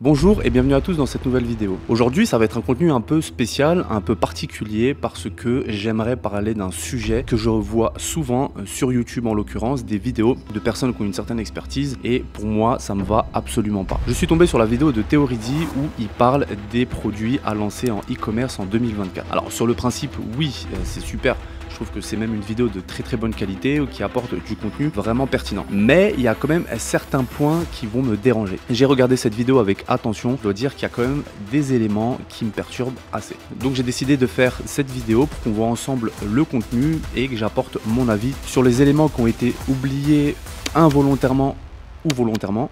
Bonjour et bienvenue à tous dans cette nouvelle vidéo. Aujourd'hui, ça va être un contenu un peu spécial, un peu particulier parce que j'aimerais parler d'un sujet que je vois souvent sur YouTube en l'occurrence, des vidéos de personnes qui ont une certaine expertise et pour moi, ça me va absolument pas. Je suis tombé sur la vidéo de Theorizzi où il parle des produits à lancer en e-commerce en 2024. Alors sur le principe, oui, c'est super. Je trouve que c'est même une vidéo de très bonne qualité qui apporte du contenu vraiment pertinent. Mais il y a quand même certains points qui vont me déranger. J'ai regardé cette vidéo avec attention. Je dois dire qu'il y a quand même des éléments qui me perturbent assez. Donc j'ai décidé de faire cette vidéo pour qu'on voit ensemble le contenu et que j'apporte mon avis sur les éléments qui ont été oubliés involontairement ou volontairement.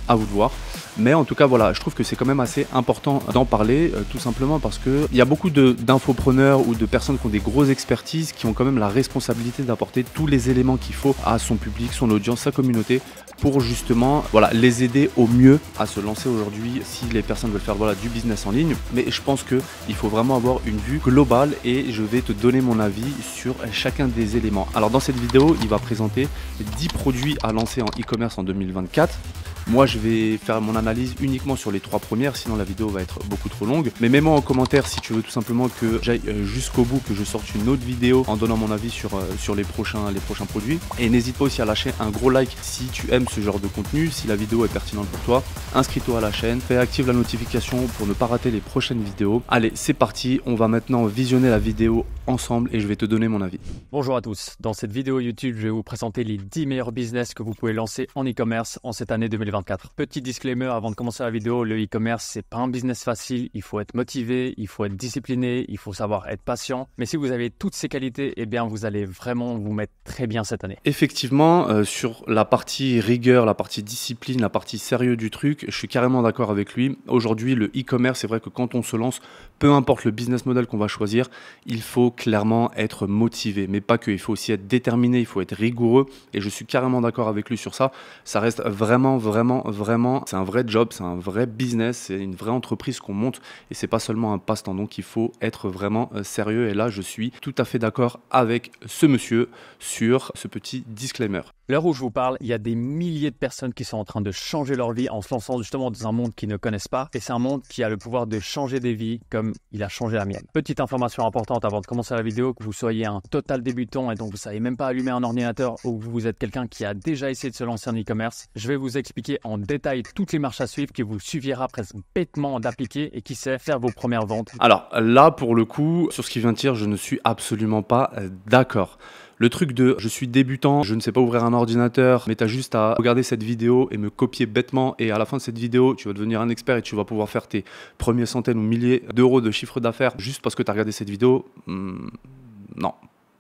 À vous de voir. Mais en tout cas, voilà, je trouve que c'est quand même assez important d'en parler, tout simplement parce qu'il y a beaucoup d'infopreneurs ou de personnes qui ont des grosses expertises qui ont quand même la responsabilité d'apporter tous les éléments qu'il faut à son public, son audience, sa communauté pour justement les aider au mieux à se lancer aujourd'hui si les personnes veulent faire du business en ligne. Mais je pense qu'il faut vraiment avoir une vue globale et je vais te donner mon avis sur chacun des éléments. Alors dans cette vidéo, il va présenter 10 produits à lancer en e-commerce en 2024. Moi, je vais faire mon analyse uniquement sur les 3 premières, sinon la vidéo va être beaucoup trop longue. Mais mets-moi en commentaire si tu veux tout simplement que j'aille jusqu'au bout, que je sorte une autre vidéo en donnant mon avis sur les prochains produits. Et n'hésite pas aussi à lâcher un gros like si tu aimes ce genre de contenu, si la vidéo est pertinente pour toi. Inscris-toi à la chaîne, active la notification pour ne pas rater les prochaines vidéos. Allez, c'est parti, on va maintenant visionner la vidéo ensemble et je vais te donner mon avis. Bonjour à tous, dans cette vidéo YouTube, je vais vous présenter les 10 meilleurs business que vous pouvez lancer en e-commerce en cette année 2024. Petit disclaimer avant de commencer la vidéo, le e-commerce c'est pas un business facile, il faut être motivé, il faut être discipliné, il faut savoir être patient. Mais si vous avez toutes ces qualités, eh bien vous allez vraiment vous mettre très bien cette année. Effectivement, sur la partie rigueur, la partie discipline, la partie sérieux du truc, je suis carrément d'accord avec lui. Aujourd'hui, le e-commerce, c'est vrai que quand on se lance, peu importe le business model qu'on va choisir, il faut clairement être motivé, mais pas que, il faut aussi être déterminé, il faut être rigoureux et je suis carrément d'accord avec lui sur ça. Ça reste vraiment, c'est un vrai job, c'est un vrai business, c'est une vraie entreprise qu'on monte et c'est pas seulement un passe-temps, donc il faut être vraiment sérieux et là je suis tout à fait d'accord avec ce monsieur sur ce petit disclaimer. L'heure où je vous parle, il y a des milliers de personnes qui sont en train de changer leur vie en se lançant justement dans un monde qu'ils ne connaissent pas. Et c'est un monde qui a le pouvoir de changer des vies comme il a changé la mienne. Petite information importante avant de commencer la vidéo, que vous soyez un total débutant et donc vous savez même pas allumer un ordinateur ou que vous êtes quelqu'un qui a déjà essayé de se lancer en e-commerce, je vais vous expliquer en détail toutes les marches à suivre qui vous suffira presque bêtement d'appliquer et qui sait faire vos premières ventes. Alors là, pour le coup, sur ce qui vient de dire, je ne suis absolument pas d'accord. Le truc de je suis débutant, je ne sais pas ouvrir un ordinateur, mais tu as juste à regarder cette vidéo et me copier bêtement et à la fin de cette vidéo, tu vas devenir un expert et tu vas pouvoir faire tes premiers centaines ou milliers d'euros de chiffre d'affaires juste parce que tu as regardé cette vidéo. Non.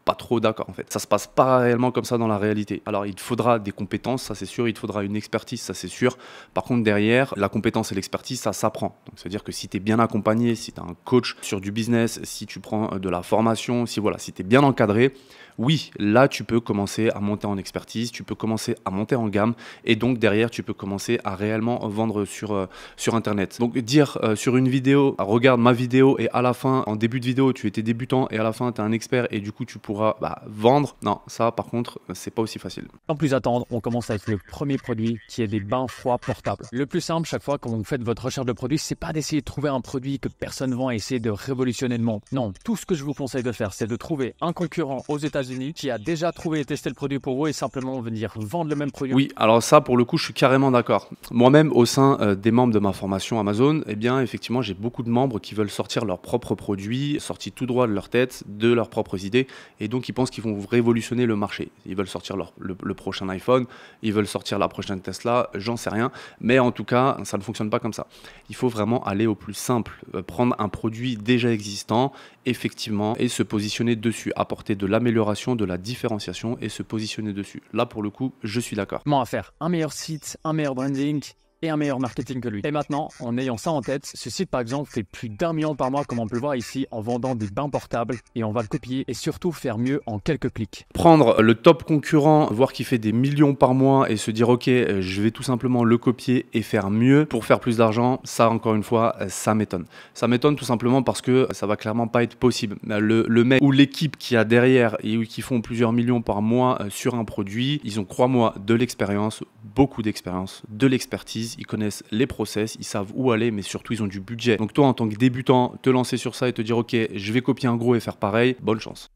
Pas trop d'accord en fait. Ça se passe pas réellement comme ça dans la réalité. Alors il te faudra des compétences, ça c'est sûr, il te faudra une expertise, ça c'est sûr. Par contre derrière, la compétence et l'expertise, ça s'apprend. Donc c'est-à-dire que si tu es bien accompagné, si tu as un coach sur du business, si tu prends de la formation, si tu es bien encadré, oui, là tu peux commencer à monter en expertise, tu peux commencer à monter en gamme et donc derrière tu peux commencer à réellement vendre sur internet. Donc dire sur une vidéo, regarde ma vidéo et à la fin, en début de vidéo, tu étais débutant et à la fin tu es un expert et du coup tu pourras vendre. Non, ça par contre, c'est pas aussi facile. Sans plus attendre, on commence avec le premier produit qui est des bains froids portables. Le plus simple chaque fois quand vous faites votre recherche de produit, c'est pas d'essayer de trouver un produit que personne vend et essayer de révolutionner le monde. Non, tout ce que je vous conseille de faire, c'est de trouver un concurrent aux États-Unis qui a déjà trouvé et testé le produit pour vous et simplement venir vendre le même produit. Oui, alors ça pour le coup je suis carrément d'accord. Moi-même au sein des membres de ma formation Amazon, eh bien effectivement j'ai beaucoup de membres qui veulent sortir leurs propres produits, sortis tout droit de leur tête, de leurs propres idées et donc ils pensent qu'ils vont révolutionner le marché. Ils veulent sortir le prochain iPhone, ils veulent sortir la prochaine Tesla, j'en sais rien, mais en tout cas ça ne fonctionne pas comme ça. Il faut vraiment aller au plus simple, prendre un produit déjà existant effectivement et se positionner dessus, apporter de l'amélioration, de la différenciation et se positionner dessus. Là pour le coup, je suis d'accord. Comment faire un meilleur site, un meilleur branding et un meilleur marketing que lui. Et maintenant, en ayant ça en tête, ce site par exemple fait plus d'1 million par mois comme on peut le voir ici en vendant des bains portables et on va le copier et surtout faire mieux en quelques clics. Prendre le top concurrent, voir qu'il fait des millions par mois et se dire ok, je vais tout simplement le copier et faire mieux pour faire plus d'argent, ça encore une fois, ça m'étonne. Ça m'étonne tout simplement parce que ça va clairement pas être possible. Le mec ou l'équipe qui a derrière et qui font plusieurs millions par mois sur un produit, ils ont, crois-moi, de l'expérience, beaucoup d'expérience, de l'expertise l'analyse, ils connaissent les process, ils savent où aller, mais surtout ils ont du budget. Donc toi en tant que débutant, te lancer sur ça et te dire ok, je vais copier un gros et faire pareil, bonne chance.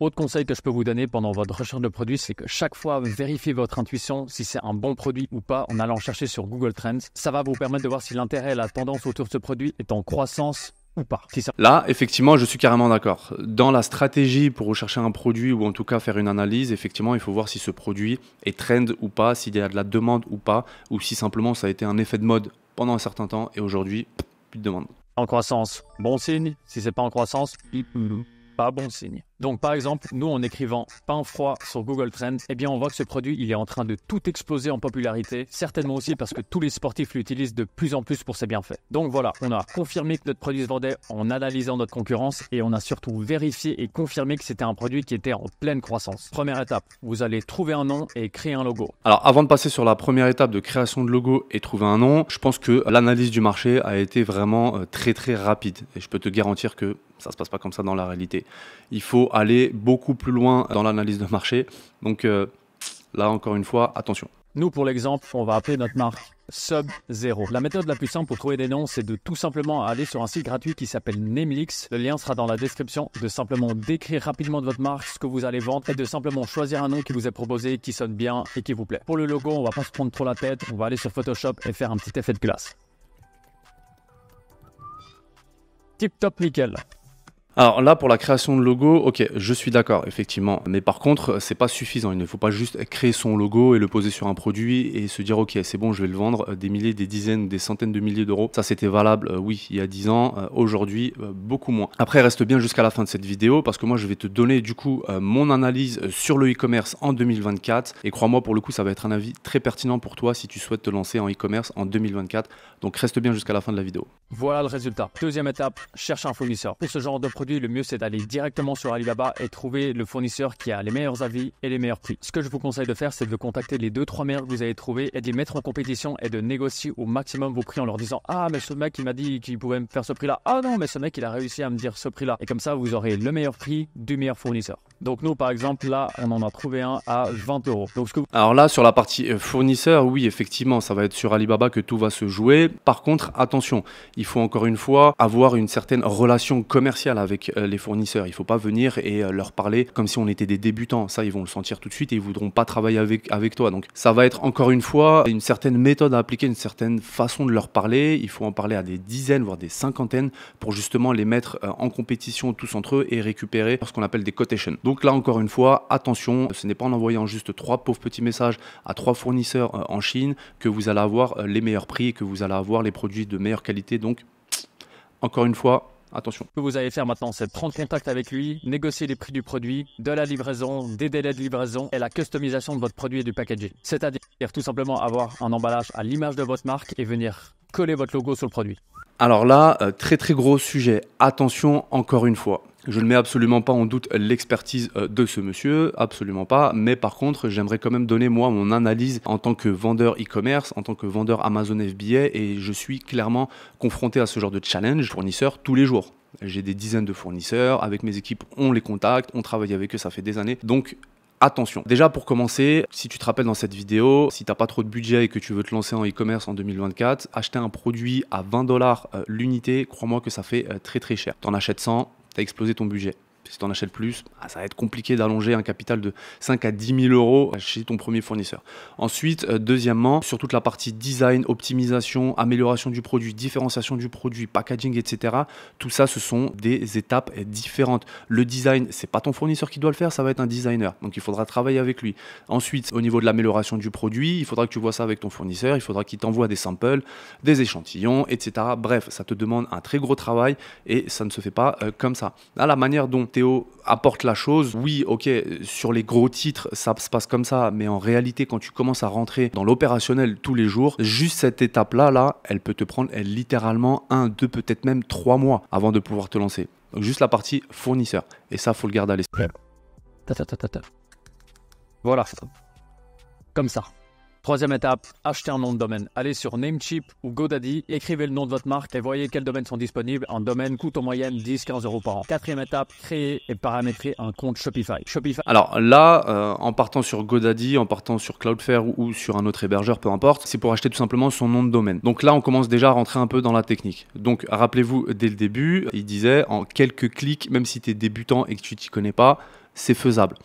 Autre conseil que je peux vous donner pendant votre recherche de produit, c'est que chaque fois, vérifiez votre intuition si c'est un bon produit ou pas en allant chercher sur Google Trends. Ça va vous permettre de voir si l'intérêt et la tendance autour de ce produit est en croissance ou pas. Là, effectivement, je suis carrément d'accord. Dans la stratégie pour rechercher un produit ou en tout cas faire une analyse, effectivement, il faut voir si ce produit est trend ou pas, s'il y a de la demande ou pas, ou si simplement ça a été un effet de mode pendant un certain temps et aujourd'hui, plus de demande. En croissance, bon signe. Si c'est pas en croissance, pas bon signe. Donc par exemple, nous en écrivant pain froid sur Google Trends, eh bien on voit que ce produit il est en train de tout exploser en popularité, certainement aussi parce que tous les sportifs l'utilisent de plus en plus pour ses bienfaits. Donc voilà, on a confirmé que notre produit se vendait en analysant notre concurrence et on a surtout vérifié et confirmé que c'était un produit qui était en pleine croissance. Première étape, vous allez trouver un nom et créer un logo. Alors avant de passer sur la première étape de création de logo et trouver un nom, je pense que l'analyse du marché a été vraiment très rapide et je peux te garantir que ça se passe pas comme ça dans la réalité. Il faut aller beaucoup plus loin dans l'analyse de marché. Donc là, encore une fois, attention. Nous, pour l'exemple, on va appeler notre marque Sub-Zero. La méthode la plus simple pour trouver des noms, c'est de tout simplement aller sur un site gratuit qui s'appelle Namelix. Le lien sera dans la description. De simplement décrire rapidement de votre marque ce que vous allez vendre et de simplement choisir un nom qui vous est proposé, qui sonne bien et qui vous plaît. Pour le logo, on va pas se prendre trop la tête. On va aller sur Photoshop et faire un petit effet de glace. Tip top nickel. Alors là, pour la création de logo, ok, je suis d'accord, effectivement. Mais par contre, c'est pas suffisant. Il ne faut pas juste créer son logo et le poser sur un produit et se dire, ok, c'est bon, je vais le vendre des milliers, des dizaines, des centaines de milliers d'euros. Ça, c'était valable, oui, il y a 10 ans. Aujourd'hui, beaucoup moins. Après, reste bien jusqu'à la fin de cette vidéo parce que moi, je vais te donner du coup mon analyse sur le e-commerce en 2024. Et crois-moi, pour le coup, ça va être un avis très pertinent pour toi si tu souhaites te lancer en e-commerce en 2024. Donc, reste bien jusqu'à la fin de la vidéo. Voilà le résultat. Deuxième étape, cherche un fournisseur. Pour ce genre de produit, le mieux c'est d'aller directement sur Alibaba et trouver le fournisseur qui a les meilleurs avis et les meilleurs prix. Ce que je vous conseille de faire, c'est de contacter les 2-3 meilleurs que vous avez trouvés et de les mettre en compétition et de négocier au maximum vos prix en leur disant « Ah, mais ce mec, il m'a dit qu'il pouvait me faire ce prix-là. Ah non, mais ce mec, il a réussi à me dire ce prix-là. » Et comme ça, vous aurez le meilleur prix du meilleur fournisseur. Donc nous, par exemple, là, on en a trouvé un à 20 euros. Donc, Alors là, sur la partie fournisseur, oui, effectivement, ça va être sur Alibaba que tout va se jouer. Par contre, attention, il faut encore une fois avoir une certaine relation commerciale avec les fournisseurs. Il ne faut pas venir et leur parler comme si on était des débutants. Ça, ils vont le sentir tout de suite et ils ne voudront pas travailler avec toi. Donc ça va être encore une fois une certaine méthode à appliquer, une certaine façon de leur parler. Il faut en parler à des dizaines, voire des cinquantaines pour justement les mettre en compétition tous entre eux et récupérer ce qu'on appelle des quotations. Donc là, encore une fois, attention, ce n'est pas en envoyant juste 3 pauvres petits messages à 3 fournisseurs en Chine que vous allez avoir les meilleurs prix, que vous allez avoir les produits de meilleure qualité. Donc encore une fois, attention. Ce que vous allez faire maintenant, c'est prendre contact avec lui, négocier les prix du produit, de la livraison, des délais de livraison et la customisation de votre produit et du packaging. C'est-à-dire tout simplement avoir un emballage à l'image de votre marque et venir coller votre logo sur le produit. Alors là, très gros sujet. Attention, encore une fois. Je ne mets absolument pas en doute l'expertise de ce monsieur, absolument pas. Mais par contre, j'aimerais quand même donner moi mon analyse en tant que vendeur e-commerce, en tant que vendeur Amazon FBA. Et je suis clairement confronté à ce genre de challenge fournisseurs tous les jours. J'ai des dizaines de fournisseurs. Avec mes équipes, on les contacte, on travaille avec eux, ça fait des années. Donc, attention. Déjà pour commencer, si tu te rappelles dans cette vidéo, si tu n'as pas trop de budget et que tu veux te lancer en e-commerce en 2024, acheter un produit à 20 $ l'unité, crois-moi que ça fait très cher. Tu en achètes 100, tu as explosé ton budget. Si tu en achètes plus, ça va être compliqué d'allonger un capital de 5 à 10 000 euros chez ton premier fournisseur. Ensuite, deuxièmement, sur toute la partie design, optimisation, amélioration du produit, différenciation du produit, packaging, etc. Tout ça, ce sont des étapes différentes. Le design, c'est pas ton fournisseur qui doit le faire, ça va être un designer. Donc, il faudra travailler avec lui. Ensuite, au niveau de l'amélioration du produit, il faudra que tu vois ça avec ton fournisseur. Il faudra qu'il t'envoie des samples, des échantillons, etc. Bref, ça te demande un très gros travail et ça ne se fait pas comme ça. Là, la manière dont Théo apporte la chose, oui, ok, sur les gros titres, ça se passe comme ça, mais en réalité, quand tu commences à rentrer dans l'opérationnel tous les jours, juste cette étape-là, elle peut te prendre littéralement 1, 2, peut-être même 3 mois avant de pouvoir te lancer. Donc juste la partie fournisseur. Et ça, faut le garder à l'esprit. Voilà. Comme ça. Troisième étape, achetez un nom de domaine. Allez sur Namecheap ou GoDaddy, écrivez le nom de votre marque et voyez quels domaines sont disponibles. Un domaine coûte en moyenne 10-15 € par an. Quatrième étape, créer et paramétrer un compte Shopify. Alors là, en partant sur GoDaddy, en partant sur Cloudflare ou sur un autre hébergeur, peu importe, c'est pour acheter tout simplement son nom de domaine. Donc là, on commence déjà à rentrer un peu dans la technique. Donc rappelez-vous, dès le début, il disait en quelques clics, même si tu es débutant et que tu t'y connais pas, c'est faisable.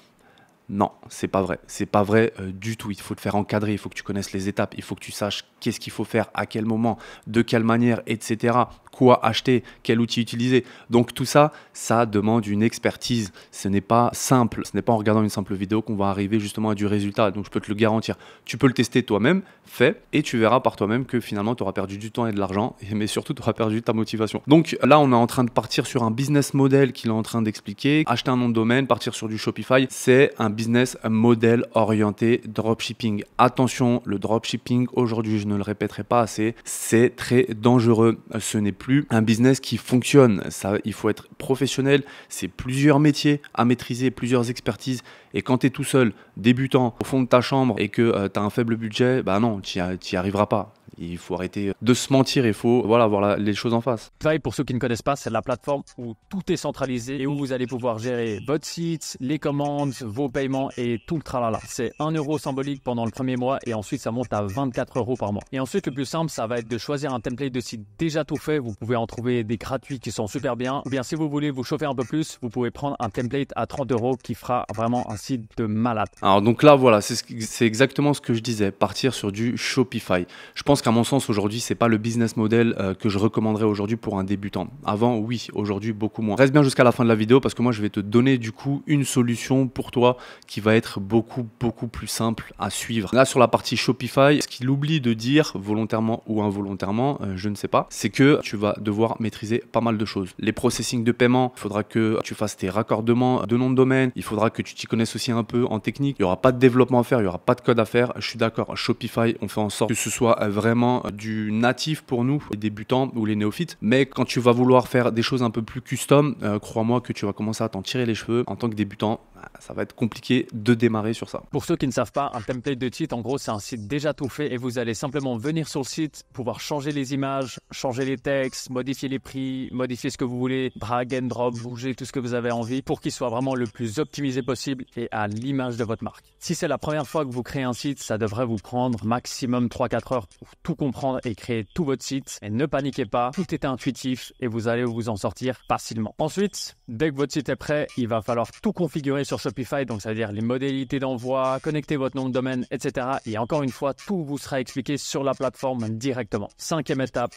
Non, c'est pas vrai. C'est pas vrai du tout. Il faut te faire encadrer, il faut que tu connaisses les étapes, il faut que tu saches qu'est-ce qu'il faut faire, à quel moment, de quelle manière, etc. Quoi acheter, quel outil utiliser. Donc tout ça, ça demande une expertise. Ce n'est pas simple. Ce n'est pas en regardant une simple vidéo qu'on va arriver justement à du résultat. Donc je peux te le garantir. Tu peux le tester toi-même, fais, et tu verras par toi-même que finalement tu auras perdu du temps et de l'argent, mais surtout tu auras perdu ta motivation. Donc là, on est en train de partir sur un business model qu'il est en train d'expliquer. Acheter un nom de domaine, partir sur du Shopify, c'est un business model orienté dropshipping. Attention, le dropshipping, aujourd'hui, je ne le répéterai pas assez, c'est très dangereux. Ce n'est plus un business qui fonctionne. Ça, il faut être professionnel. C'est plusieurs métiers à maîtriser, plusieurs expertises. Et quand tu es tout seul, débutant, au fond de ta chambre et que tu as un faible budget, bah non, tu n'y arriveras pas. Il faut arrêter de se mentir, il faut voir les choses en face. Shopify, pour ceux qui ne connaissent pas, c'est la plateforme où tout est centralisé et où vous allez pouvoir gérer votre site, les commandes, vos paiements et tout le tralala. C'est 1 € symbolique pendant le premier mois et ensuite ça monte à 24 € par mois. Et ensuite, le plus simple, ça va être de choisir un template de site déjà tout fait. Vous pouvez en trouver des gratuits qui sont super bien. Ou bien si vous voulez vous chauffer un peu plus, vous pouvez prendre un template à 30 € qui fera vraiment un site de malade. Alors donc là, voilà, c'est exactement ce que je disais, partir sur du Shopify. Je pense qu'à mon sens, aujourd'hui, c'est pas le business model que je recommanderais aujourd'hui pour un débutant. Avant, oui, aujourd'hui, beaucoup moins. Reste bien jusqu'à la fin de la vidéo parce que moi, je vais te donner du coup une solution pour toi qui va être beaucoup plus simple à suivre. Là, sur la partie Shopify, ce qu'il oublie de dire, volontairement ou involontairement, je ne sais pas, c'est que tu vas devoir maîtriser pas mal de choses. Les processing de paiement, il faudra que tu fasses tes raccordements de nom de domaine, il faudra que tu t'y connaisses aussi un peu en technique. Il n'y aura pas de développement à faire, il n'y aura pas de code à faire. Je suis d'accord, Shopify, on fait en sorte que ce soit vraiment du natif pour nous, les débutants ou les néophytes. Mais quand tu vas vouloir faire des choses un peu plus custom, crois-moi que tu vas commencer à t'en tirer les cheveux. En tant que débutant, ça va être compliqué de démarrer sur ça. Pour ceux qui ne savent pas, un template de site, en gros, c'est un site déjà tout fait et vous allez simplement venir sur le site, pouvoir changer les images, changer les textes, modifier les prix, modifier ce que vous voulez, drag and drop, bouger tout ce que vous avez envie pour qu'il soit vraiment le plus optimisé possible et à l'image de votre marque. Si c'est la première fois que vous créez un site, ça devrait vous prendre maximum 3-4 heures pour tout comprendre et créer tout votre site. Et ne paniquez pas, tout est intuitif et vous allez vous en sortir facilement. Ensuite, dès que votre site est prêt, il va falloir tout configurer sur Shopify, donc ça veut dire les modalités d'envoi, connecter votre nom de domaine, etc. Et encore une fois, tout vous sera expliqué sur la plateforme directement. Cinquième étape,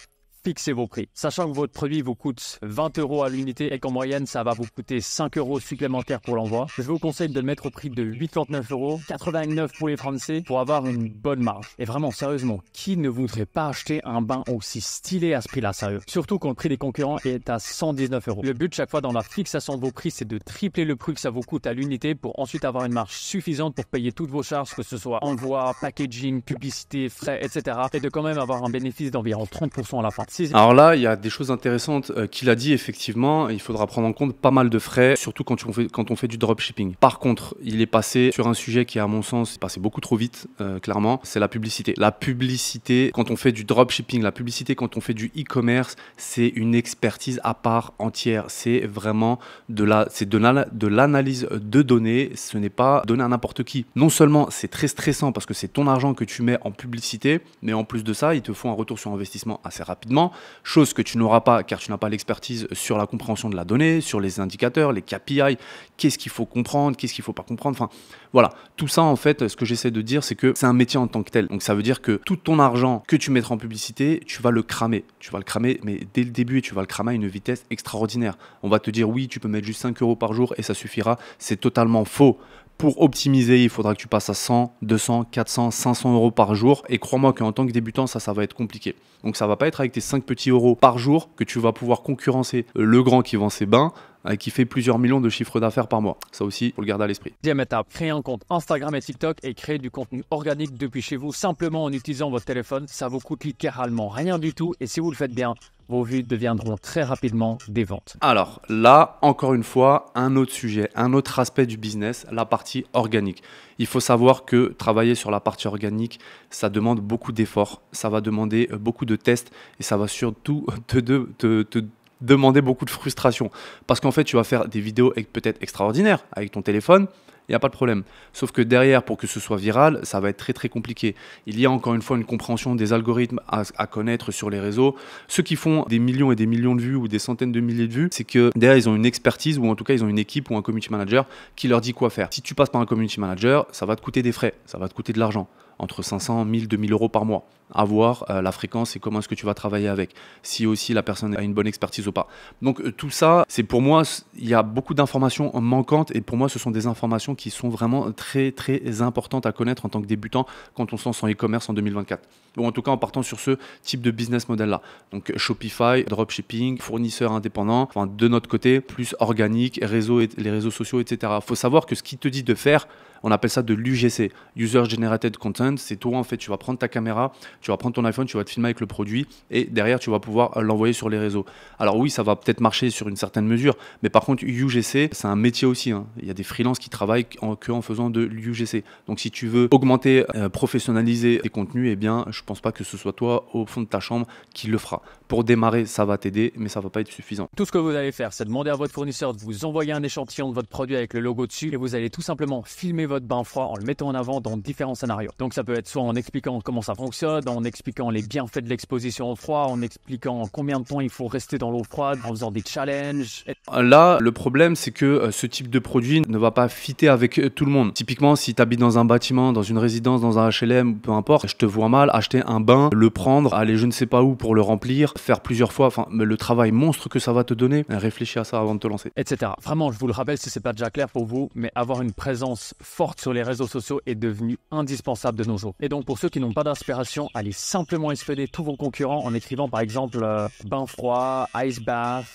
fixez vos prix. Sachant que votre produit vous coûte 20 € à l'unité et qu'en moyenne, ça va vous coûter 5 € supplémentaires pour l'envoi, je vous conseille de le mettre au prix de 89 €, 89 pour les Français, pour avoir une bonne marge. Et vraiment, sérieusement, qui ne voudrait pas acheter un bain aussi stylé à ce prix-là, sérieux? Surtout quand le prix des concurrents est à 119 €. Le but, chaque fois dans la fixation de vos prix, c'est de tripler le prix que ça vous coûte à l'unité pour ensuite avoir une marge suffisante pour payer toutes vos charges, que ce soit envoi, packaging, publicité, frais, etc. Et de quand même avoir un bénéfice d'environ 30% à la fin. Alors là, il y a des choses intéressantes qu'il a dit, effectivement. Il faudra prendre en compte pas mal de frais, surtout quand on fait du dropshipping. Par contre, il est passé sur un sujet qui, à mon sens, est passé beaucoup trop vite, clairement. C'est la publicité. La publicité, quand on fait du dropshipping, la publicité, quand on fait du e-commerce, c'est une expertise à part entière. C'est vraiment de l'analyse de données. Ce n'est pas donné à n'importe qui. Non seulement c'est très stressant parce que c'est ton argent que tu mets en publicité, mais en plus de ça, ils te font un retour sur investissement assez rapidement. Chose que tu n'auras pas car tu n'as pas l'expertise sur la compréhension de la donnée, sur les indicateurs, les KPI, qu'est-ce qu'il faut comprendre, qu'est-ce qu'il ne faut pas comprendre. Enfin, voilà, tout ça en fait, ce que j'essaie de dire, c'est que c'est un métier en tant que tel. Donc ça veut dire que tout ton argent que tu mettras en publicité, tu vas le cramer. Tu vas le cramer, mais dès le début, et tu vas le cramer à une vitesse extraordinaire. On va te dire oui, tu peux mettre juste 5 € par jour et ça suffira. C'est totalement faux. Pour optimiser, il faudra que tu passes à 100, 200, 400, 500 € par jour. Et crois-moi qu'en tant que débutant, ça va être compliqué. Donc ça va pas être avec tes 5 petits euros par jour que tu vas pouvoir concurrencer le grand qui vend ses bains qui fait plusieurs millions de chiffres d'affaires par mois. Ça aussi, il faut le garder à l'esprit. Deuxième étape, créer un compte Instagram et TikTok et créer du contenu organique depuis chez vous, simplement en utilisant votre téléphone. Ça vous coûte littéralement rien du tout et si vous le faites bien, vos vues deviendront très rapidement des ventes. Alors là, encore une fois, un autre sujet, un autre aspect du business, la partie organique. Il faut savoir que travailler sur la partie organique, ça demande beaucoup d'efforts, ça va demander beaucoup de tests et ça va surtout te demander beaucoup de frustration. Parce qu'en fait, tu vas faire des vidéos peut-être extraordinaires avec ton téléphone, il n'y a pas de problème. Sauf que derrière, pour que ce soit viral, ça va être très très compliqué. Il y a encore une fois une compréhension des algorithmes à connaître sur les réseaux. Ceux qui font des millions et des millions de vues ou des centaines de milliers de vues, c'est que derrière, ils ont une expertise ou en tout cas, ils ont une équipe ou un community manager qui leur dit quoi faire. Si tu passes par un community manager, ça va te coûter des frais, ça va te coûter de l'argent. Entre 500, 1000, 2000 euros par mois. À voir la fréquence et comment est-ce que tu vas travailler avec. Si aussi la personne a une bonne expertise ou pas. Donc tout ça, c'est pour moi, il y a beaucoup d'informations manquantes et pour moi, ce sont des informations qui sont vraiment très très importantes à connaître en tant que débutant quand on se lance en e-commerce en 2024. Ou en tout cas en partant sur ce type de business model là. Donc Shopify, dropshipping, fournisseur indépendant, enfin de notre côté, plus organique, les réseaux sociaux, etc. Il faut savoir que ce qui te dit de faire, on appelle ça de l'UGC, User Generated Content. C'est toi, en fait, tu vas prendre ta caméra, tu vas prendre ton iPhone, tu vas te filmer avec le produit et derrière, tu vas pouvoir l'envoyer sur les réseaux. Alors oui, ça va peut-être marcher sur une certaine mesure, mais par contre, UGC, c'est un métier aussi. Hein. Il y a des freelances qui travaillent en faisant de l'UGC. Donc si tu veux augmenter, professionnaliser tes contenus, eh bien, je pense pas que ce soit toi, au fond de ta chambre, qui le fera. Pour démarrer, ça va t'aider, mais ça va pas être suffisant. Tout ce que vous allez faire, c'est demander à votre fournisseur de vous envoyer un échantillon de votre produit avec le logo dessus et vous allez tout simplement filmer votre bain froid en le mettant en avant dans différents scénarios. Donc ça peut être soit en expliquant comment ça fonctionne, en expliquant les bienfaits de l'exposition au froid, en expliquant combien de temps il faut rester dans l'eau froide, en faisant des challenges. Là, le problème, c'est que ce type de produit ne va pas fitter avec tout le monde. Typiquement, si tu habites dans un bâtiment, dans une résidence, dans un HLM, peu importe, je te vois mal acheter un bain, le prendre, aller je ne sais pas où pour le remplir, faire plusieurs fois, enfin le travail monstre que ça va te donner, réfléchis à ça avant de te lancer. Etc. Vraiment, je vous le rappelle si c'est pas déjà clair pour vous, mais avoir une présence forte sur les réseaux sociaux est devenu indispensable de nos jours. Et donc pour ceux qui n'ont pas d'inspiration, allez simplement espionner tous vos concurrents en écrivant par exemple bain froid, ice bath,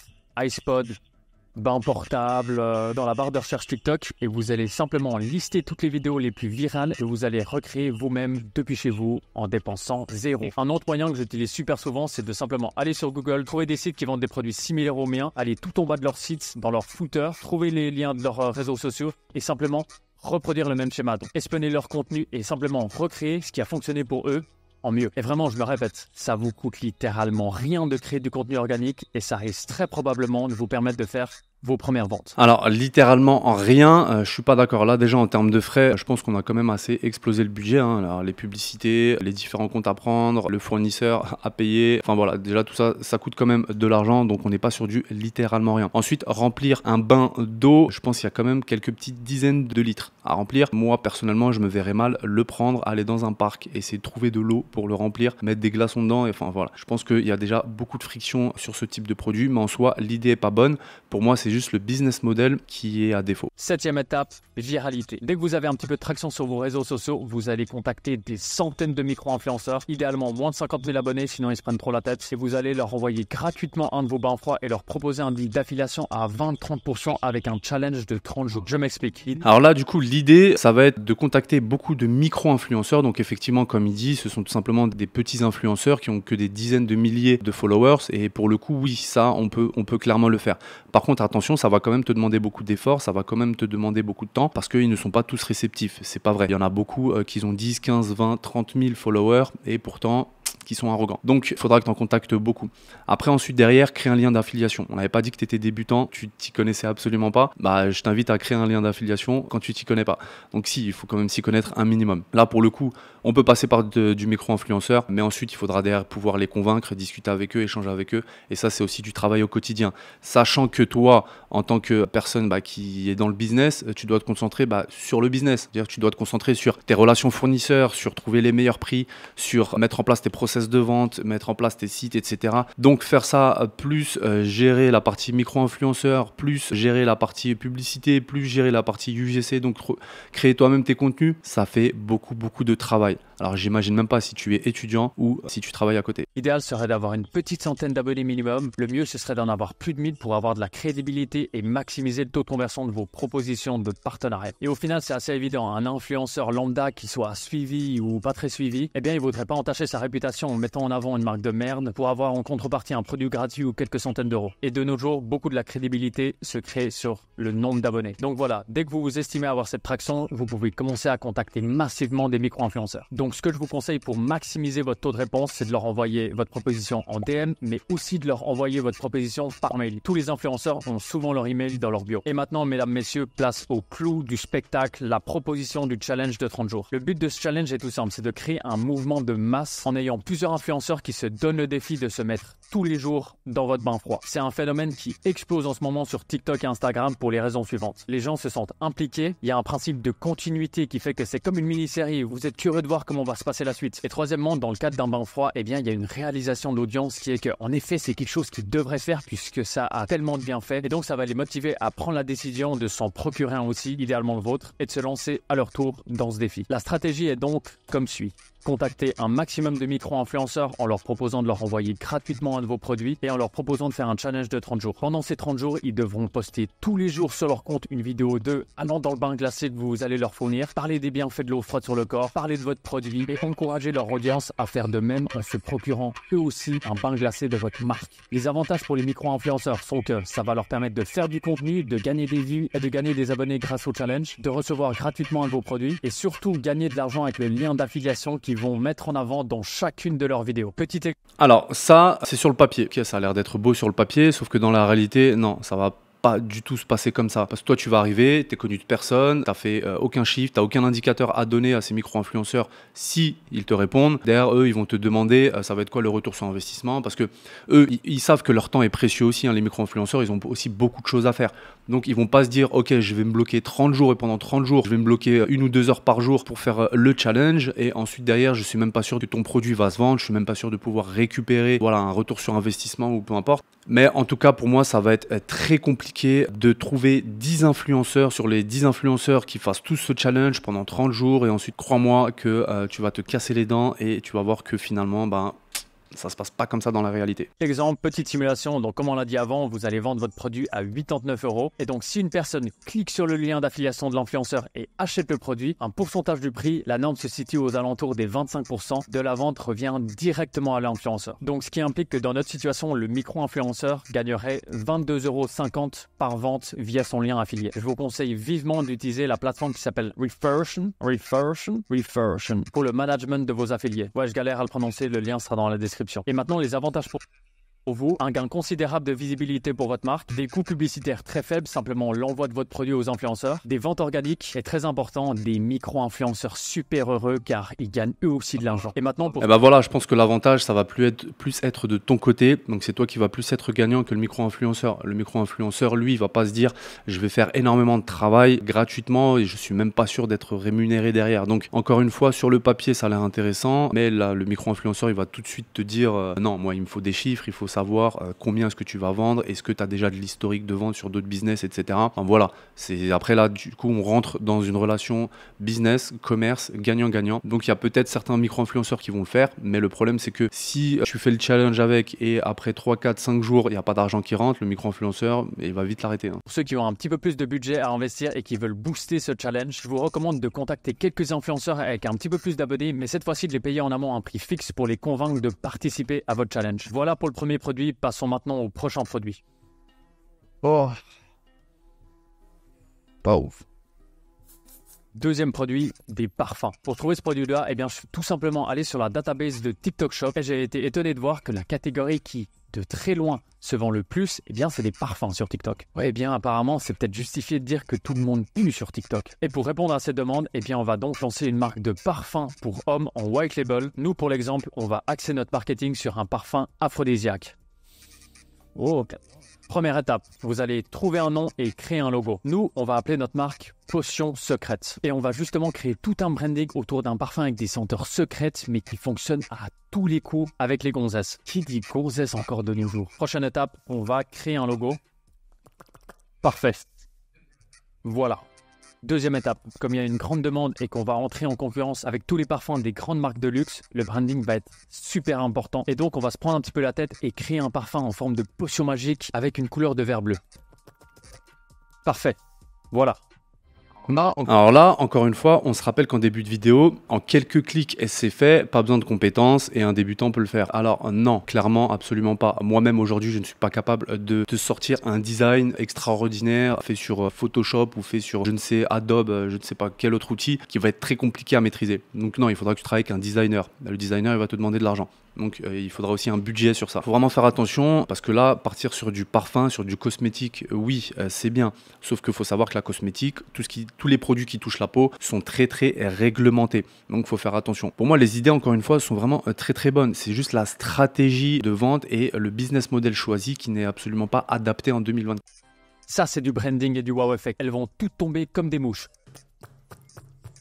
ice pod, bain portable dans la barre de recherche TikTok et vous allez simplement lister toutes les vidéos les plus virales que vous allez recréer vous-même depuis chez vous en dépensant zéro. Un autre moyen que j'utilise super souvent, c'est de simplement aller sur Google, trouver des sites qui vendent des produits similaires aux miens, aller tout en bas de leur site, dans leur footer, trouver les liens de leurs réseaux sociaux et simplement reproduire le même schéma. Donc espionner leur contenu et simplement recréer ce qui a fonctionné pour eux en mieux. Et vraiment, je me répète, ça vous coûte littéralement rien de créer du contenu organique et ça risque très probablement de vous permettre de faire vos premières ventes. Alors littéralement en rien, je suis pas d'accord. Là déjà en termes de frais, je pense qu'on a quand même assez explosé le budget. Hein. Alors, les publicités, les différents comptes à prendre, le fournisseur à payer. Enfin voilà, déjà tout ça, ça coûte quand même de l'argent. Donc on n'est pas sur du littéralement rien. Ensuite, remplir un bain d'eau, je pense qu'il y a quand même quelques petites dizaines de litres à remplir. Moi personnellement, je me verrais mal le prendre, aller dans un parc, essayer de trouver de l'eau pour le remplir, mettre des glaçons dedans. Et enfin voilà, je pense qu'il y a déjà beaucoup de friction sur ce type de produit. Mais en soi, l'idée est pas bonne. Pour moi, c'est juste le business model qui est à défaut. Septième étape, viralité. Dès que vous avez un petit peu de traction sur vos réseaux sociaux, vous allez contacter des centaines de micro-influenceurs, idéalement moins de 50 000 abonnés, sinon ils se prennent trop la tête. Et vous allez leur envoyer gratuitement un de vos bains froids et leur proposer un deal d'affiliation à 20-30% avec un challenge de 30 jours. Je m'explique. Alors là, du coup, l'idée, ça va être de contacter beaucoup de micro-influenceurs. Donc effectivement, comme il dit, ce sont tout simplement des petits influenceurs qui ont que des dizaines de milliers de followers. Et pour le coup, oui, ça, on peut clairement le faire. Par contre, attention, ça va quand même te demander beaucoup d'efforts, ça va quand même te demander beaucoup de temps parce qu'ils ne sont pas tous réceptifs. C'est pas vrai. Il y en a beaucoup qui ont 10, 15, 20, 30 000 followers et pourtant qui sont arrogants. Donc, il faudra que tu en contactes beaucoup. Après, ensuite, derrière, créer un lien d'affiliation. On n'avait pas dit que tu étais débutant, tu t'y connaissais absolument pas. Bah, je t'invite à créer un lien d'affiliation quand tu t'y connais pas. Donc, si, il faut quand même s'y connaître un minimum. Là, pour le coup, on peut passer par du micro-influenceur, mais ensuite, il faudra derrière pouvoir les convaincre, discuter avec eux, échanger avec eux. Et ça, c'est aussi du travail au quotidien. Sachant que toi, en tant que personne qui est dans le business, tu dois te concentrer sur le business. C'est-à-dire que tu dois te concentrer sur tes relations fournisseurs, sur trouver les meilleurs prix, sur mettre en place tes process de vente, mettre en place tes sites, etc. Donc faire ça, plus gérer la partie micro-influenceur, plus gérer la partie publicité, plus gérer la partie UGC, donc créer toi-même tes contenus, ça fait beaucoup de travail. Alors j'imagine même pas si tu es étudiant ou si tu travailles à côté. L'idéal serait d'avoir une petite centaine d'abonnés minimum. Le mieux, ce serait d'en avoir plus de 1000 pour avoir de la crédibilité et maximiser le taux de conversion de vos propositions de partenariat. Et au final, c'est assez évident. Un influenceur lambda qui soit suivi ou pas très suivi, eh bien, il ne voudrait pas entacher sa réputation en mettant en avant une marque de merde pour avoir en contrepartie un produit gratuit ou quelques centaines d'euros. Et de nos jours, beaucoup de la crédibilité se crée sur le nombre d'abonnés. Donc voilà, dès que vous vous estimez avoir cette traction, vous pouvez commencer à contacter massivement des micro-influenceurs. Donc ce que je vous conseille pour maximiser votre taux de réponse, c'est de leur envoyer votre proposition en DM, mais aussi de leur envoyer votre proposition par mail. Tous les influenceurs ont souvent leur email dans leur bio. Et maintenant, mesdames, messieurs, place au clou du spectacle, la proposition du challenge de 30 jours. Le but de ce challenge est tout simple, c'est de créer un mouvement de masse en ayant plusieurs influenceurs qui se donnent le défi de se mettre tous les jours dans votre bain froid. C'est un phénomène qui explose en ce moment sur TikTok et Instagram pour les raisons suivantes. Les gens se sentent impliqués, il y a un principe de continuité qui fait que c'est comme une mini-série, vous êtes curieux de voir comment va se passer la suite. Et troisièmement, dans le cadre d'un bain froid, eh bien, il y a une réalisation de l'audience qui est que, en effet, c'est quelque chose qu'ils devraient faire puisque ça a tellement de bienfaits. Et donc, ça va les motiver à prendre la décision de s'en procurer un aussi, idéalement le vôtre, et de se lancer à leur tour dans ce défi. La stratégie est donc comme suit. Contactez un maximum de micro-influenceurs en leur proposant de leur envoyer gratuitement un de vos produits et en leur proposant de faire un challenge de 30 jours. Pendant ces 30 jours, ils devront poster tous les jours sur leur compte une vidéo d'eux allant dans le bain glacé que vous allez leur fournir, parler des bienfaits de l'eau froide sur le corps, parler de votre produit et encourager leur audience à faire de même en se procurant eux aussi un bain glacé de votre marque. Les avantages pour les micro-influenceurs sont que ça va leur permettre de faire du contenu, de gagner des vues et de gagner des abonnés grâce au challenge, de recevoir gratuitement un de vos produits et surtout gagner de l'argent avec le lien d'affiliation qu'ils vont mettre en avant dans chacune de leurs vidéos. Alors ça, c'est sur le papier. Ok, ça a l'air d'être beau sur le papier, sauf que dans la réalité, non, ça va pas du tout se passer comme ça. Parce que toi, tu vas arriver, tu es connu de personne, tu n'as fait aucun chiffre, tu n'as aucun indicateur à donner à ces micro-influenceurs si ils te répondent. Derrière, eux, ils vont te demander ça va être quoi le retour sur investissement. Parce que eux, ils savent que leur temps est précieux aussi. Hein, les micro-influenceurs, ils ont aussi beaucoup de choses à faire. Donc, ils vont pas se dire ok, je vais me bloquer 30 jours et pendant 30 jours, je vais me bloquer 1 ou 2 heures par jour pour faire le challenge. Et ensuite, derrière, je suis même pas sûr que ton produit va se vendre. Je suis même pas sûr de pouvoir récupérer un retour sur investissement ou peu importe. Mais en tout cas, pour moi, ça va être très compliqué de trouver 10 influenceurs sur les 10 influenceurs qui fassent tous ce challenge pendant 30 jours. Et ensuite, crois-moi que tu vas te casser les dents et tu vas voir que finalement, ça se passe pas comme ça dans la réalité. Exemple, petite simulation. Donc, comme on l'a dit avant, vous allez vendre votre produit à 89 €. Et donc, si une personne clique sur le lien d'affiliation de l'influenceur et achète le produit, un pourcentage du prix, la norme se situe aux alentours des 25% de la vente revient directement à l'influenceur. Donc, ce qui implique que dans notre situation, le micro-influenceur gagnerait 22,50 € par vente via son lien affilié. Je vous conseille vivement d'utiliser la plateforme qui s'appelle Refersion pour le management de vos affiliés. Ouais, je galère à le prononcer, le lien sera dans la description. Et maintenant, les avantages pour vous, un gain considérable de visibilité pour votre marque, des coûts publicitaires très faibles, simplement l'envoi de votre produit aux influenceurs, des ventes organiques et très important, des micro-influenceurs super heureux car ils gagnent eux aussi de l'argent. Et maintenant, je pense que l'avantage, ça va plus être de ton côté. Donc c'est toi qui vas plus être gagnant que le micro-influenceur. Le micro-influenceur, lui, il va pas se dire je vais faire énormément de travail gratuitement et je suis même pas sûr d'être rémunéré derrière. Donc encore une fois, sur le papier, ça a l'air intéressant, mais là, le micro-influenceur, il va tout de suite te dire non, moi, il me faut des chiffres, il faut savoir combien est-ce que tu vas vendre, est-ce que tu as déjà de l'historique de vente sur d'autres business, etc. Enfin, voilà, après là, du coup, on rentre dans une relation business, commerce, gagnant-gagnant. Donc, il y a peut-être certains micro-influenceurs qui vont le faire, mais le problème, c'est que si tu fais le challenge avec et après 3, 4, 5 jours, il n'y a pas d'argent qui rentre, le micro-influenceur, il va vite l'arrêter. Pour ceux qui ont un petit peu plus de budget à investir et qui veulent booster ce challenge, je vous recommande de contacter quelques influenceurs avec un petit peu plus d'abonnés, mais cette fois-ci de les payer en amont un prix fixe pour les convaincre de participer à votre challenge. Voilà pour le premier produit, passons maintenant au prochain produit. Oh. Pas ouf. Deuxième produit, des parfums. Pour trouver ce produit-là, je suis tout simplement allé sur la database de TikTok Shop et j'ai été étonné de voir que la catégorie qui, de très loin, se vend le plus, c'est des parfums sur TikTok. Ouais, apparemment, c'est peut-être justifié de dire que tout le monde pue sur TikTok. Et pour répondre à cette demande, on va donc lancer une marque de parfum pour hommes en white label. Nous, pour l'exemple, on va axer notre marketing sur un parfum aphrodisiaque. Oh, ok. Première étape, vous allez trouver un nom et créer un logo. Nous, on va appeler notre marque Potion Secrète. Et on va justement créer tout un branding autour d'un parfum avec des senteurs secrètes, mais qui fonctionne à tous les coups avec les gonzesses. Qui dit gonzesse encore de nos jours? Prochaine étape, on va créer un logo. Parfait. Voilà. Deuxième étape, comme il y a une grande demande et qu'on va entrer en concurrence avec tous les parfums des grandes marques de luxe, le branding va être super important. Et donc, on va se prendre un petit peu la tête et créer un parfum en forme de potion magique avec une couleur de verre bleu. Parfait. Voilà. Alors là, encore une fois, on se rappelle qu'en début de vidéo, en quelques clics, et c'est fait, pas besoin de compétences et un débutant peut le faire. Alors non, clairement, absolument pas. Moi-même aujourd'hui, je ne suis pas capable de te sortir un design extraordinaire fait sur Photoshop ou fait sur, je ne sais, Adobe, je ne sais pas quel autre outil qui va être très compliqué à maîtriser. Donc non, il faudra que tu travailles avec un designer. Le designer, il va te demander de l'argent. Donc il faudra aussi un budget sur ça. Il faut vraiment faire attention parce que là, partir sur du parfum, sur du cosmétique, oui, c'est bien. Sauf qu'il faut savoir que la cosmétique, tous les produits qui touchent la peau sont très très réglementés. Donc il faut faire attention. Pour moi, les idées, encore une fois, sont vraiment très très bonnes. C'est juste la stratégie de vente et le business model choisi qui n'est absolument pas adapté en 2020. Ça, c'est du branding et du wow effect. Elles vont toutes tomber comme des mouches.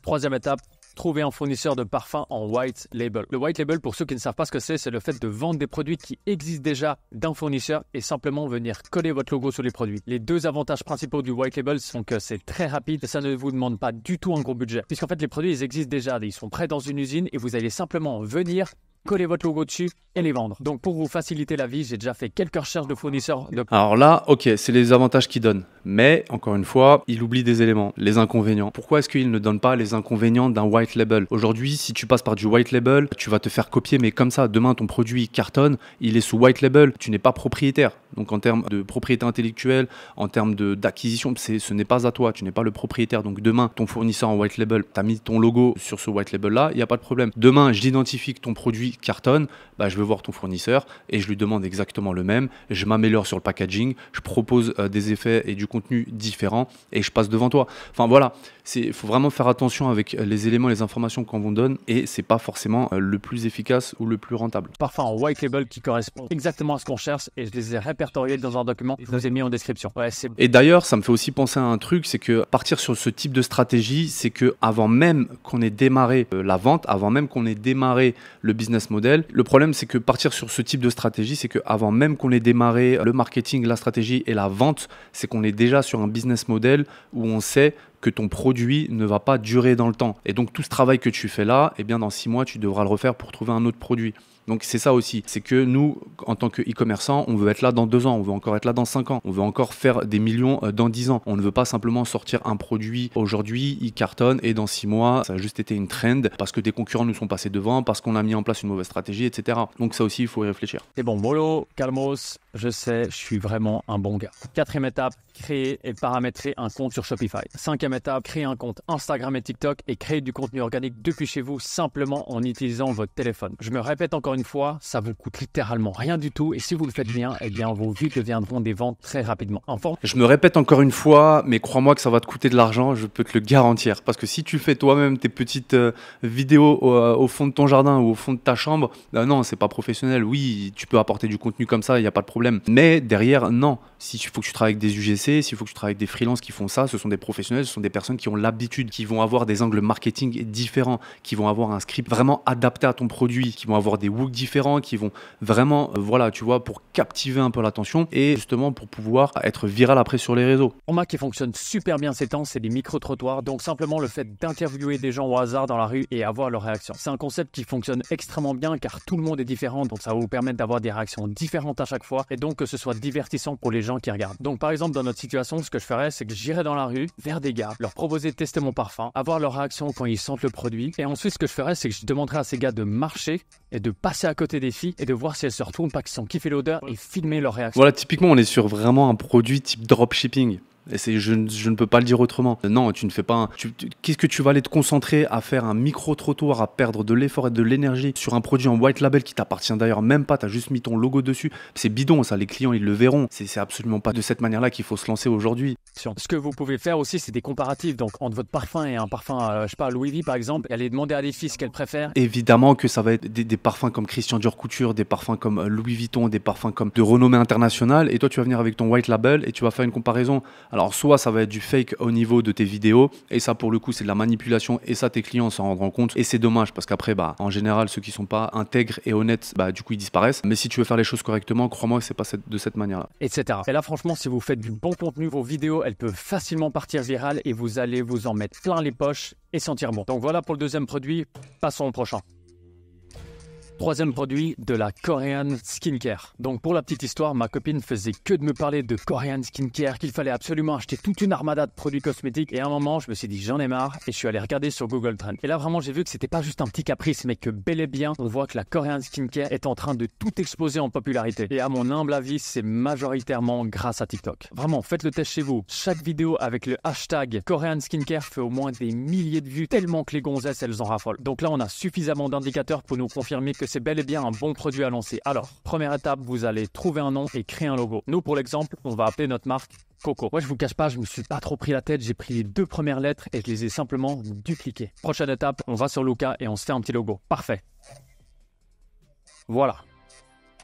Troisième étape. Trouver un fournisseur de parfum en white label. Le white label, pour ceux qui ne savent pas ce que c'est le fait de vendre des produits qui existent déjà d'un fournisseur et simplement venir coller votre logo sur les produits. Les deux avantages principaux du white label sont que c'est très rapide et ça ne vous demande pas du tout un gros budget. Puisqu'en fait, les produits, ils existent déjà. Ils sont prêts dans une usine et vous allez simplement venir coller votre logo dessus et les vendre. Donc pour vous faciliter la vie, j'ai déjà fait quelques recherches de fournisseurs. Alors là, ok, c'est les avantages qu'il donne. Mais encore une fois, il oublie des éléments, les inconvénients. Pourquoi est-ce qu'il ne donne pas les inconvénients d'un white label? Aujourd'hui, si tu passes par du white label, tu vas te faire copier, mais comme ça, demain, ton produit cartonne, il est sous white label, tu n'es pas propriétaire. Donc en termes de propriété intellectuelle, en termes d'acquisition, ce n'est pas à toi, tu n'es pas le propriétaire. Donc demain, ton fournisseur en white label, tu as mis ton logo sur ce white label-là, il n'y a pas de problème. Demain, j'identifie que ton produit cartonne, je vais voir ton fournisseur et je lui demande exactement le même. Je m'améliore sur le packaging, je propose des effets et du contenu différents et je passe devant toi. Enfin voilà, il faut vraiment faire attention avec les éléments, les informations qu'on vous donne et c'est pas forcément le plus efficace ou le plus rentable. Parfum en white label qui correspond exactement à ce qu'on cherche et je les ai répertoriés dans un document que je vous ai mis en description. Ouais, et d'ailleurs, ça me fait aussi penser à un truc, c'est que partir sur ce type de stratégie, c'est que avant même qu'on ait démarré la vente, avant même qu'on ait démarré le business model, le problème c'est que partir sur ce type de stratégie, c'est que avant même qu'on ait démarré le marketing, la stratégie et la vente, c'est qu'on est déjà sur un business model où on sait que ton produit ne va pas durer dans le temps. Et donc tout ce travail que tu fais là, eh bien dans 6 mois, tu devras le refaire pour trouver un autre produit. Donc c'est ça aussi, c'est que nous, en tant que e-commerçants, on veut être là dans 2 ans, on veut encore être là dans 5 ans, on veut encore faire des millions dans 10 ans. On ne veut pas simplement sortir un produit aujourd'hui, il cartonne et dans 6 mois, ça a juste été une trend parce que des concurrents nous sont passés devant, parce qu'on a mis en place une mauvaise stratégie, etc. Donc ça aussi, il faut y réfléchir. C'est bon, mollo, calmos, je sais, je suis vraiment un bon gars. 4e étape, créer et paramétrer un compte sur Shopify. 5e étape, créer un compte Instagram et TikTok et créer du contenu organique depuis chez vous simplement en utilisant votre téléphone. Je me répète encore une fois, ça vous coûte littéralement rien du tout et si vous le faites bien, eh bien vos vues deviendront des ventes très rapidement. Je me répète encore une fois, mais crois-moi que ça va te coûter de l'argent, je peux te le garantir. Parce que si tu fais toi-même tes petites vidéos au fond de ton jardin ou au fond de ta chambre, non, c'est pas professionnel. Oui, tu peux apporter du contenu comme ça, il n'y a pas de problème. Mais derrière, non. S'il faut que tu travailles avec des UGC, s'il faut que tu travailles avec des freelances qui font ça, ce sont des professionnels, ce sont des personnes qui ont l'habitude, qui vont avoir des angles marketing différents, qui vont avoir un script vraiment adapté à ton produit, qui vont avoir des looks différents, qui vont vraiment, pour captiver un peu l'attention et justement pour pouvoir être viral après sur les réseaux. Un format qui fonctionne super bien ces temps, c'est des micro-trottoirs, donc simplement le fait d'interviewer des gens au hasard dans la rue et avoir leur réaction. C'est un concept qui fonctionne extrêmement bien car tout le monde est différent, donc ça va vous permettre d'avoir des réactions différentes à chaque fois et donc que ce soit divertissant pour les gens qui regardent. Donc par exemple dans notre situation, ce que je ferais, c'est que j'irais dans la rue vers des gars, leur proposer de tester mon parfum, avoir leur réaction quand ils sentent le produit et ensuite ce que je ferais, c'est que je demanderais à ces gars de marcher et de passer à côté des filles et de voir si elles se retournent, pas qu'ils ont kiffé l'odeur et filmer leur réaction. Voilà, typiquement on est sur vraiment un produit type dropshipping. Et je ne peux pas le dire autrement. Non, tu ne fais pas qu'est-ce que tu vas aller te concentrer à faire un micro-trottoir, à perdre de l'effort et de l'énergie sur un produit en white label qui t'appartient d'ailleurs même pas, tu as juste mis ton logo dessus. C'est bidon ça, les clients ils le verront. C'est absolument pas de cette manière-là qu'il faut se lancer aujourd'hui. Ce que vous pouvez faire aussi, c'est des comparatifs. Donc entre votre parfum et un parfum, Louis V par exemple, allez demander à des filles ce qu'elles préfèrent. Évidemment que ça va être des parfums comme Christian Dior Couture, des parfums comme Louis Vuitton, des parfums comme de renommée internationale. Et toi tu vas venir avec ton white label et tu vas faire une comparaison. Alors soit ça va être du fake au niveau de tes vidéos et ça pour le coup c'est de la manipulation et ça tes clients s'en rendront compte et c'est dommage parce qu'après en général ceux qui sont pas intègres et honnêtes du coup ils disparaissent. Mais si tu veux faire les choses correctement, crois-moi que c'est pas de cette manière-là. Etc. Et là franchement si vous faites du bon contenu, vos vidéos elles peuvent facilement partir virales et vous allez vous en mettre plein les poches et sentir bon. Donc voilà pour le deuxième produit, passons au prochain. Troisième produit, de la Korean Skincare. Donc pour la petite histoire, ma copine faisait que de me parler de Korean Skincare, qu'il fallait absolument acheter toute une armada de produits cosmétiques. Et à un moment, je me suis dit j'en ai marre et je suis allé regarder sur Google Trends. Et là vraiment, j'ai vu que c'était pas juste un petit caprice, mais que bel et bien, on voit que la Korean Skincare est en train de tout exploser en popularité. Et à mon humble avis, c'est majoritairement grâce à TikTok. Vraiment, faites le test chez vous. Chaque vidéo avec le hashtag Korean Skincare fait au moins des milliers de vues, tellement que les gonzesses, elles en raffolent. Donc là, on a suffisamment d'indicateurs pour nous confirmer que c'est bel et bien un bon produit à lancer. Alors, première étape, vous allez trouver un nom et créer un logo. Nous, pour l'exemple, on va appeler notre marque Coco. Moi, je vous cache pas, je me suis pas trop pris la tête. J'ai pris les 2 premières lettres et je les ai simplement dupliquées. Prochaine étape, on va sur Luca et on se fait un petit logo. Parfait. Voilà.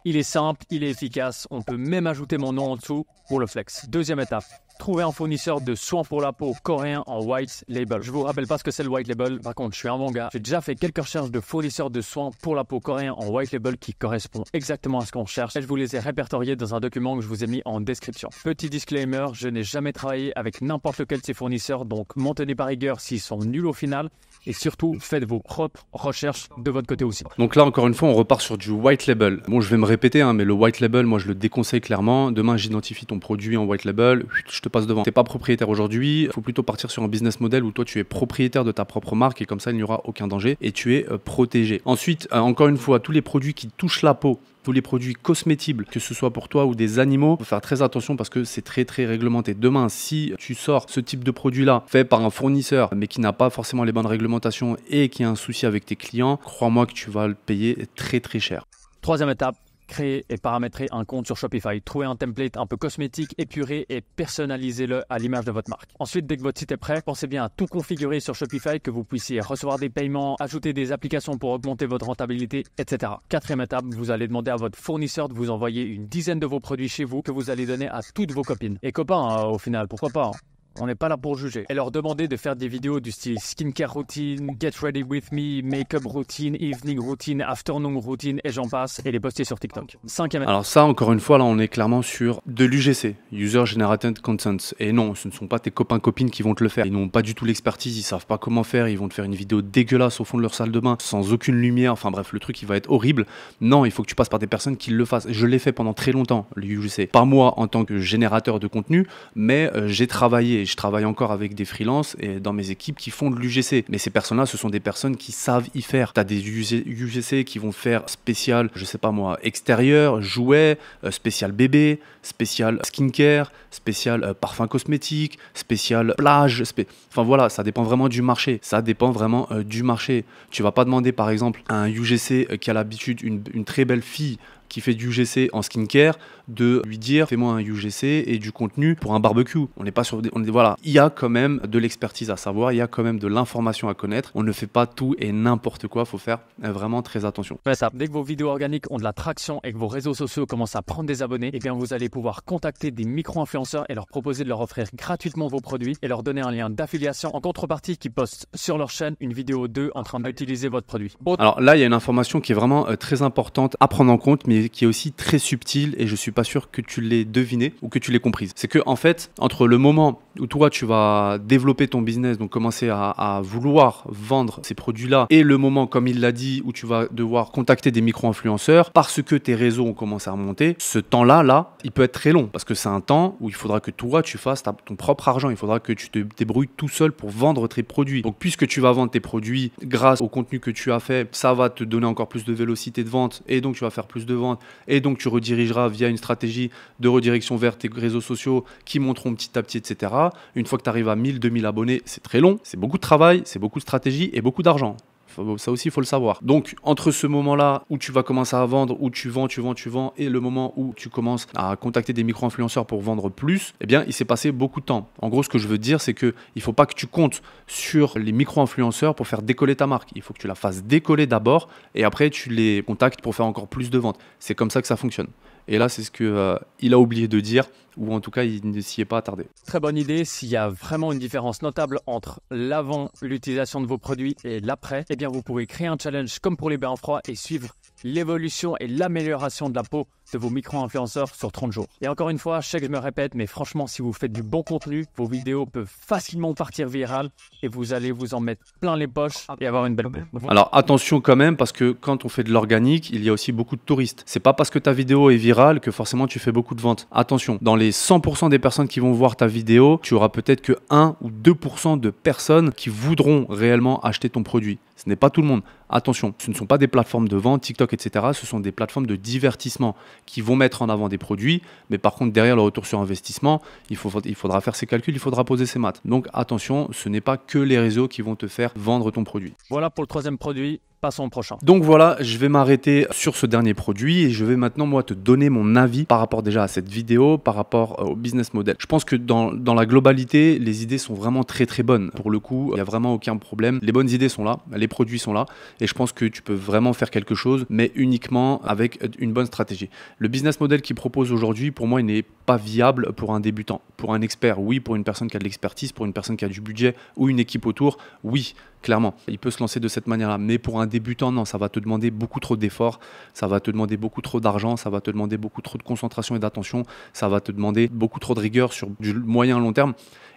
Il est simple, il est efficace. On peut même ajouter mon nom en dessous pour le flex. Deuxième étape. Trouver un fournisseur de soins pour la peau coréen en white label. Je vous rappelle pas ce que c'est le white label. Par contre, je suis un bon gars. J'ai déjà fait quelques recherches de fournisseurs de soins pour la peau coréen en white label qui correspondent exactement à ce qu'on cherche. Et je vous les ai répertoriés dans un document que je vous ai mis en description. Petit disclaimer, je n'ai jamais travaillé avec n'importe lequel de ces fournisseurs, donc maintenez par rigueur s'ils sont nuls au final. Et surtout, faites vos propres recherches de votre côté aussi. Donc là, encore une fois, on repart sur du white label. Bon, je vais me répéter, mais le white label, moi, je le déconseille clairement. Demain, j'identifie ton produit en white label, je te passe devant. T'es pas propriétaire aujourd'hui, il faut plutôt partir sur un business model où toi, tu es propriétaire de ta propre marque et comme ça, il n'y aura aucun danger et tu es protégé. Ensuite, encore une fois, tous les produits qui touchent la peau, tous les produits cosmétiques, que ce soit pour toi ou des animaux, il faut faire très attention parce que c'est très très réglementé. Demain, si tu sors ce type de produit-là fait par un fournisseur mais qui n'a pas forcément les bonnes réglementations et qui a un souci avec tes clients, crois-moi que tu vas le payer très très cher. Troisième étape. Créer et paramétrer un compte sur Shopify. Trouvez un template un peu cosmétique, épuré et personnalisez-le à l'image de votre marque. Ensuite, dès que votre site est prêt, pensez bien à tout configurer sur Shopify, que vous puissiez recevoir des paiements, ajouter des applications pour augmenter votre rentabilité, etc. Quatrième étape, vous allez demander à votre fournisseur de vous envoyer une dizaine de vos produits chez vous que vous allez donner à toutes vos copines. Et copains, au final, pourquoi pas on n'est pas là pour juger. Et leur demander de faire des vidéos du style skincare routine, get ready with me, make-up routine, evening routine, afternoon routine et j'en passe et les poster sur TikTok. Cinquième. Alors ça, encore une fois, là, on est clairement sur de l'UGC, User Generated Content. Et non, ce ne sont pas tes copains-copines qui vont te le faire. Ils n'ont pas du tout l'expertise, ils savent pas comment faire, ils vont te faire une vidéo dégueulasse au fond de leur salle de bain, sans aucune lumière, enfin bref, le truc, il va être horrible. Non, il faut que tu passes par des personnes qui le fassent. Je l'ai fait pendant très longtemps, l'UGC. Pas moi en tant que générateur de contenu, mais j'ai travaillé. Je travaille encore avec des freelances et dans mes équipes qui font de l'UGC. Mais ces personnes-là, ce sont des personnes qui savent y faire. Tu as des UGC qui vont faire spécial, je sais pas moi, extérieur, jouets, spécial bébé, spécial skincare, spécial parfum cosmétique, spécial plage. Enfin voilà, ça dépend vraiment du marché. Ça dépend vraiment du marché. Tu vas pas demander par exemple à un UGC qui a l'habitude, une très belle fille qui fait du UGC en skincare, de lui dire fais-moi un UGC et du contenu pour un barbecue. On n'est pas sur voilà, il y a quand même de l'expertise à savoir, il y a quand même de l'information à connaître. On ne fait pas tout et n'importe quoi, il faut faire vraiment très attention. Ouais, ça. Dès que vos vidéos organiques ont de la traction et que vos réseaux sociaux commencent à prendre des abonnés, eh bien vous allez pouvoir contacter des micro-influenceurs et leur proposer de leur offrir gratuitement vos produits et leur donner un lien d'affiliation en contrepartie qui postent sur leur chaîne une vidéo d'eux en train d'utiliser votre produit. Alors là, il y a une information qui est vraiment très importante à prendre en compte, mais qui est aussi très subtile et je suis pas sûr que tu l'aies deviné ou que tu l'aies comprise. C'est que en fait, entre le moment où toi tu vas développer ton business, donc commencer à vouloir vendre ces produits-là, et le moment, comme il l'a dit, où tu vas devoir contacter des micro-influenceurs parce que tes réseaux ont commencé à remonter, ce temps-là, il peut être très long parce que c'est un temps où il faudra que toi tu fasses ton propre argent, il faudra que tu te débrouilles tout seul pour vendre tes produits. Donc puisque tu vas vendre tes produits grâce au contenu que tu as fait, ça va te donner encore plus de vélocité de vente et donc tu vas faire plus de ventes. Et donc, tu redirigeras via une stratégie de redirection vers tes réseaux sociaux qui monteront petit à petit, etc. Une fois que tu arrives à 1000, 2000 abonnés, c'est très long, c'est beaucoup de travail, c'est beaucoup de stratégie et beaucoup d'argent. Ça aussi, il faut le savoir. Donc, entre ce moment-là où tu vas commencer à vendre, où tu vends, et le moment où tu commences à contacter des micro-influenceurs pour vendre plus, eh bien, il s'est passé beaucoup de temps. En gros, ce que je veux dire, c'est qu'il ne faut pas que tu comptes sur les micro-influenceurs pour faire décoller ta marque. Il faut que tu la fasses décoller d'abord et après, tu les contactes pour faire encore plus de ventes. C'est comme ça que ça fonctionne. Et là, c'est ce que il a oublié de dire, ou en tout cas, il ne s'y est pas attardé. Très bonne idée. S'il y a vraiment une différence notable entre l'avant, l'utilisation de vos produits et l'après, eh bien vous pouvez créer un challenge comme pour les bains froids et suivre l'évolution et l'amélioration de la peau de vos micro-influenceurs sur 30 jours. Et encore une fois, je sais que je me répète, mais franchement, si vous faites du bon contenu, vos vidéos peuvent facilement partir virales et vous allez vous en mettre plein les poches et avoir une belle peau. Alors attention quand même, parce que quand on fait de l'organique, il y a aussi beaucoup de touristes. C'est pas parce que ta vidéo est virale que forcément tu fais beaucoup de ventes. Attention, dans les 100% des personnes qui vont voir ta vidéo, tu auras peut-être que 1 ou 2% de personnes qui voudront réellement acheter ton produit. Ce n'est pas tout le monde. Attention, ce ne sont pas des plateformes de vente, TikTok, etc. Ce sont des plateformes de divertissement qui vont mettre en avant des produits. Mais par contre, derrière le retour sur investissement, il faudra faire ses calculs, il faudra poser ses maths. Donc attention, ce n'est pas que les réseaux qui vont te faire vendre ton produit. Voilà pour le troisième produit. Passons au prochain. Donc voilà, je vais m'arrêter sur ce dernier produit et je vais maintenant moi te donner mon avis par rapport déjà à cette vidéo, par rapport au business model. Je pense que dans la globalité, les idées sont vraiment très très bonnes. Pour le coup, il n'y a vraiment aucun problème. Les bonnes idées sont là, les produits sont là et je pense que tu peux vraiment faire quelque chose, mais uniquement avec une bonne stratégie. Le business model qu'il propose aujourd'hui, pour moi, il n'est pas viable pour un débutant. Pour un expert, oui. Pour une personne qui a de l'expertise, pour une personne qui a du budget ou une équipe autour, oui. Clairement, il peut se lancer de cette manière-là. Mais pour un débutant, non, ça va te demander beaucoup trop d'efforts, ça va te demander beaucoup trop d'argent, ça va te demander beaucoup trop de concentration et d'attention, ça va te demander beaucoup trop de rigueur sur du moyen long terme.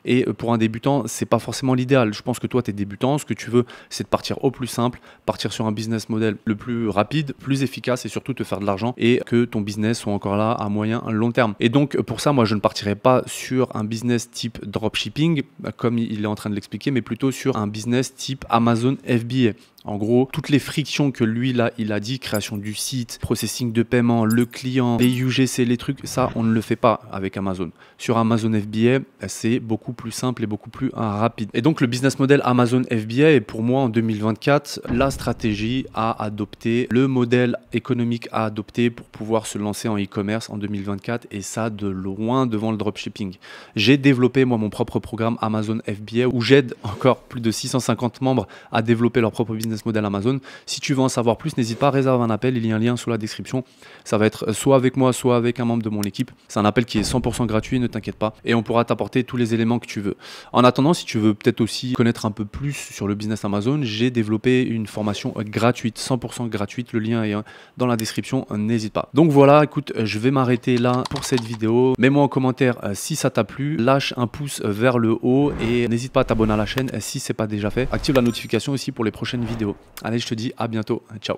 Et pour un débutant, c'est pas forcément l'idéal. Je pense que toi, tu es débutant. Ce que tu veux, c'est de partir au plus simple, partir sur un business model le plus rapide, plus efficace et surtout te faire de l'argent et que ton business soit encore là à moyen, long terme. Et donc, pour ça, moi, je ne partirai pas sur un business type dropshipping, comme il est en train de l'expliquer, mais plutôt sur un business type Amazon FBA. En gros, toutes les frictions que lui, là, il a dit, création du site, processing de paiement, le client, les UGC, les trucs, ça, on ne le fait pas avec Amazon. Sur Amazon FBA, c'est beaucoup plus simple et beaucoup plus rapide. Et donc, le business model Amazon FBA est pour moi, en 2024, la stratégie à adopter, le modèle économique à adopter pour pouvoir se lancer en e-commerce en 2024 et ça, de loin devant le dropshipping. J'ai développé, moi, mon propre programme Amazon FBA où j'aide encore plus de 650 membres à développer leur propre business model Amazon. Si tu veux en savoir plus, n'hésite pas à réserver un appel, il y a un lien sous la description. Ça va être soit avec moi, soit avec un membre de mon équipe. C'est un appel qui est 100% gratuit, ne t'inquiète pas. Et on pourra t'apporter tous les éléments que tu veux. En attendant, si tu veux peut-être aussi connaître un peu plus sur le business Amazon, j'ai développé une formation gratuite, 100% gratuite. Le lien est dans la description, n'hésite pas. Donc voilà, écoute, je vais m'arrêter là pour cette vidéo. Mets-moi en commentaire si ça t'a plu. Lâche un pouce vers le haut et n'hésite pas à t'abonner à la chaîne si ce n'est pas déjà fait. Active la notification aussi pour les prochaines vidéos. Allez, je te dis à bientôt. Ciao.